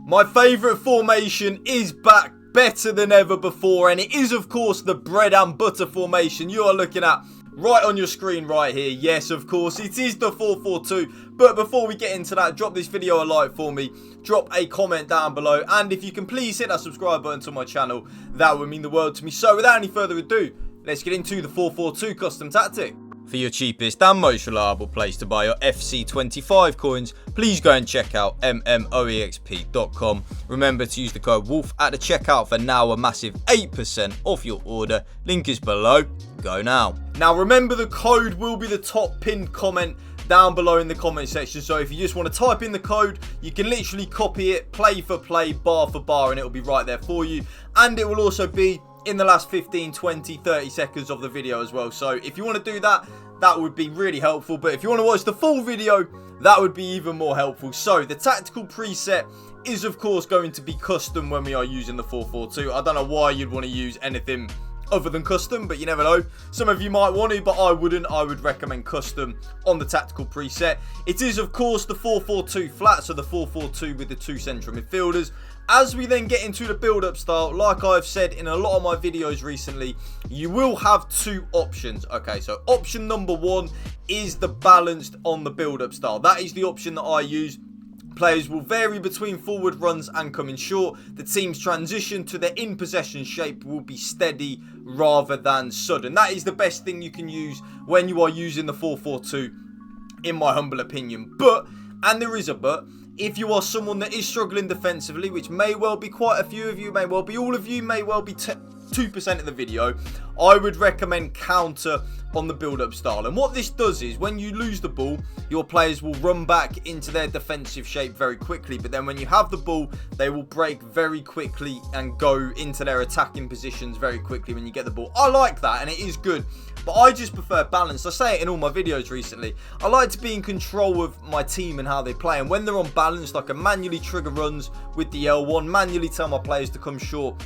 My favourite formation is back, better than ever before, and it is of course the bread and butter formation you are looking at right on your screen right here. Yes, of course, it is the 4-4-2. But before we get into that, drop this video a like for me, drop a comment down below, and if you can please hit that subscribe button to my channel, that would mean the world to me. So without any further ado, let's get into the 4-4-2 custom tactic. For your cheapest and most reliable place to buy your FC25 coins, please go and check out mmoexp.com. Remember to use the code WOLF at the checkout for now a massive 8% off your order. Link is below. Go now. Now remember, the code will be the top pinned comment down below in the comment section. So if you just want to type in the code, you can literally copy it play for play, bar for bar, and it will be right there for you. And it will also be in the last 15, 20, 30 seconds of the video as well. So if you want to do that, that would be really helpful. But if you want to watch the full video, that would be even more helpful. So the tactical preset is of course going to be custom when we are using the 4-4-2. I don't know why you'd want to use anything other than custom, but you never know. Some of you might want to, but I wouldn't. I would recommend custom on the tactical preset. It is of course the 4-4-2 flat, so the 4-4-2 with the two central midfielders. As we then get into the build-up style, like I've said in a lot of my videos recently, you will have two options. Okay, so option number one is the balanced on the build-up style. That is the option that I use. Players will vary between forward runs and coming short. The team's transition to their in-possession shape will be steady rather than sudden. That is the best thing you can use when you are using the 4-4-2, in my humble opinion. But, and there is a but, if you are someone that is struggling defensively, which may well be quite a few of you, may well be all of you, may well be 2% of the video, I would recommend counter on the build-up style. And what this does is, when you lose the ball, your players will run back into their defensive shape very quickly. But then when you have the ball, they will break very quickly and go into their attacking positions very quickly when you get the ball. I like that, and it is good. But I just prefer balance. I say it in all my videos recently. I like to be in control of my team and how they play. And when they're unbalanced, I can manually trigger runs with the L1, manually tell my players to come short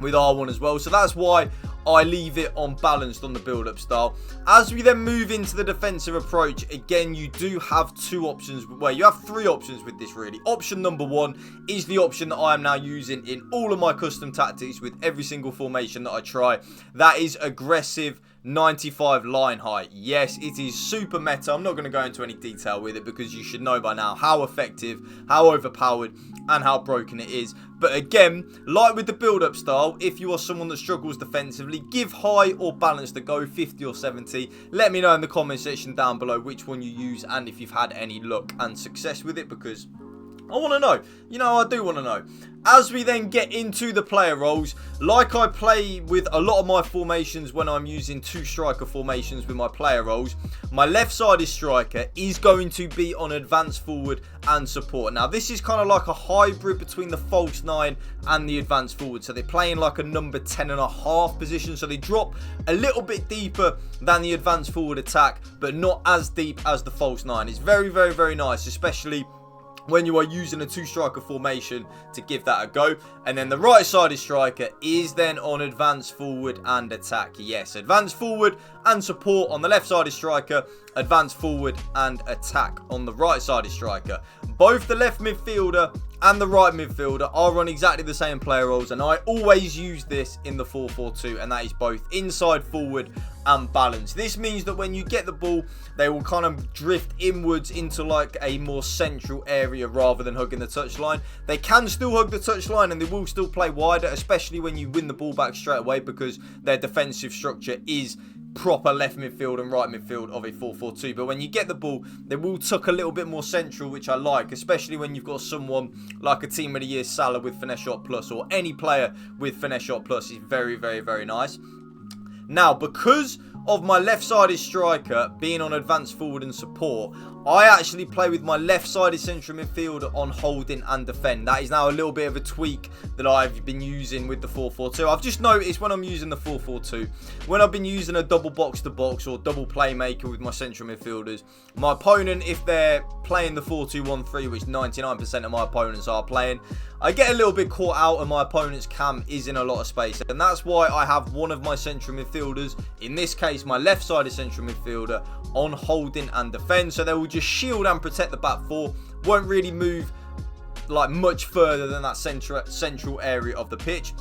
with R1 as well. So that's why I leave it on balanced on the build-up style. As we then move into the defensive approach, again, you do have two options. Well, you have three options with this, really. Option number one is the option that I am now using in all of my custom tactics with every single formation that I try. That is aggressive 95 line height. Yes, it is super meta. I'm not going to go into any detail with it because you should know by now how effective, how overpowered, and how broken it is. But again, like with the build-up style, if you are someone that struggles defensively, give high or balanced a go, 50 or 70. Let me know in the comment section down below which one you use and if you've had any luck and success with it, because I want to know. You know, I do want to know. As we then get into the player roles, like I play with a lot of my formations when I'm using two striker formations with my player roles, my left-sided striker is going to be on advanced forward and support. Now, this is kind of like a hybrid between the false 9 and the advanced forward. So they're playing like a number 10.5 position. So they drop a little bit deeper than the advanced forward attack, but not as deep as the false 9. It's very, very, very nice, especially when you are using a two-striker formation to give that a go. And then the right-sided striker is then on advanced forward and attack. Yes, advanced forward and support on the left-sided striker, advanced forward and attack on the right-sided striker. Both the left midfielder and the right midfielder are on exactly the same player roles, and I always use this in the 4-4-2, and that is both inside forward and balance. This means that when you get the ball, they will kind of drift inwards into like a more central area rather than hugging the touchline. They can still hug the touchline and they will still play wider, especially when you win the ball back straight away, because their defensive structure is proper left midfield and right midfield of a 4-4-2. But when you get the ball, they will tuck a little bit more central, which I like, especially when you've got someone like a Team of the Year Salah with Finesse Shot Plus, or any player with Finesse Shot Plus is very, very, very nice. Now, because of my left-sided striker being on advanced forward and support, I actually play with my left-sided central midfielder on holding and defend. That is now a little bit of a tweak that I've been using with the 4-4-2. I've just noticed when I'm using the 4-4-2, when I've been using a double box-to-box or double playmaker with my central midfielders, my opponent, if they're playing the 4-2-1-3, which 99% of my opponents are playing, I get a little bit caught out and my opponent's cam is in a lot of space. And that's why I have one of my central midfielders, in this case my left-sided central midfielder, on holding and defend. So they will just shield and protect the back four, won't really move like much further than that central area of the pitch.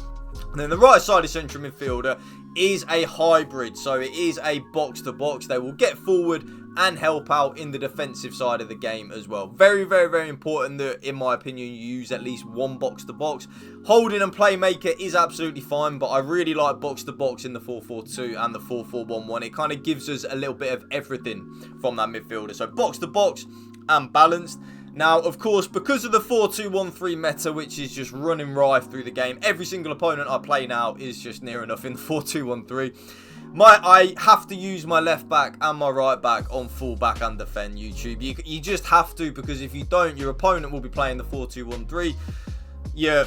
And then the right-sided central midfielder is a hybrid, so it is a box-to-box. They will get forward and help out in the defensive side of the game as well. Very, very, very important that, in my opinion, you use at least one box-to-box. Holding and playmaker is absolutely fine, but I really like box-to-box in the 4-4-2 and the 4-4-1-1. It kind of gives us a little bit of everything from that midfielder. So box-to-box and balanced. Now, of course, because of the 4-2-1-3 meta, which is just running rife through the game, every single opponent I play now is just near enough in the 4-2-1-3. I have to use my left back and my right back on full back and defend, YouTube. You just have to, because if you don't, your opponent will be playing the 4-2-1-3. Your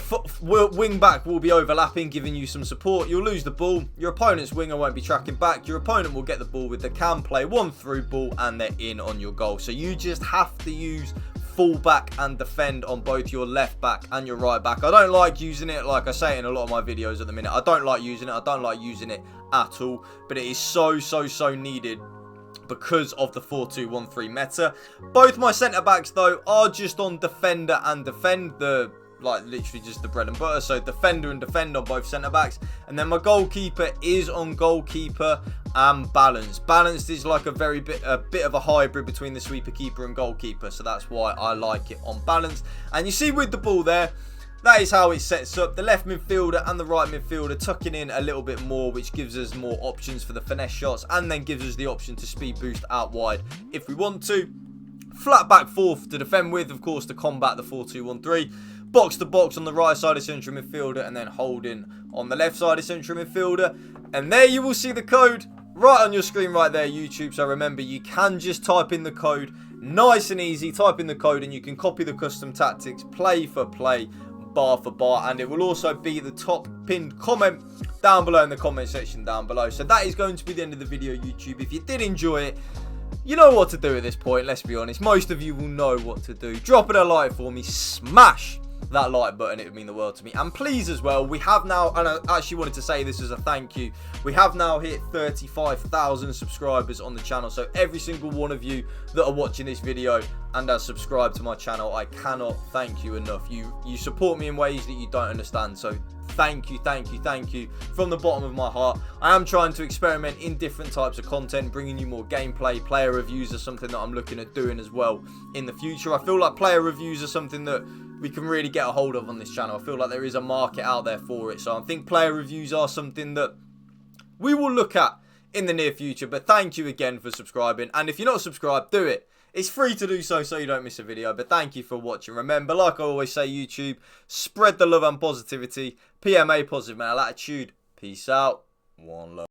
wing back will be overlapping, giving you some support. You'll lose the ball. Your opponent's winger won't be tracking back. Your opponent will get the ball with the can play, one through ball, and they're in on your goal. So you just have to use full back and defend on both your left back and your right back. I don't like using it, like I say in a lot of my videos at the minute. I don't like using it. I don't like using it at all. But it is so needed because of the 4-2-1-3 meta. Both my centre backs though are just on defender and defend, like literally just the bread and butter. So defender and defend on both centre backs, and then my goalkeeper is on goalkeeper and balanced. Balanced is like a bit of a hybrid between the sweeper keeper and goalkeeper, so that's why I like it on balanced. And you see with the ball there, that is how it sets up. The left midfielder and the right midfielder tucking in a little bit more, which gives us more options for the finesse shots, and then gives us the option to speed boost out wide if we want to. Flat back fourth to defend with, of course, to combat the 4-2-1-3. Box to box on the right side of central midfielder, and then holding on the left side of central midfielder. And there you will see the code right on your screen right there, YouTube. So remember, you can just type in the code, nice and easy. Type in the code and you can copy the custom tactics play for play, bar for bar, and it will also be the top pinned comment down below in the comment section down below. So that is going to be the end of the video, YouTube. If you did enjoy it, you know what to do at this point, let's be honest. Most of you will know what to do. Drop it a like for me, smash that like button, it would mean the world to me. And please as well, we have now, and I actually wanted to say this as a thank you, we have now hit 35,000 subscribers on the channel. So every single one of you that are watching this video and has subscribed to my channel, I cannot thank you enough. You support me in ways that you don't understand, so thank you from the bottom of my heart. I am trying to experiment in different types of content, bringing you more gameplay. Player reviews are something that I'm looking at doing as well in the future. I feel like player reviews are something that we can really get a hold of on this channel. I feel like there is a market out there for it, so I think player reviews are something that we will look at in the near future. But thank you again for subscribing, and if you're not subscribed, do it. It's free to do so you don't miss a video. But thank you for watching. Remember, like I always say, YouTube, spread the love and positivity. PMA, positive mental attitude. Peace out. One love.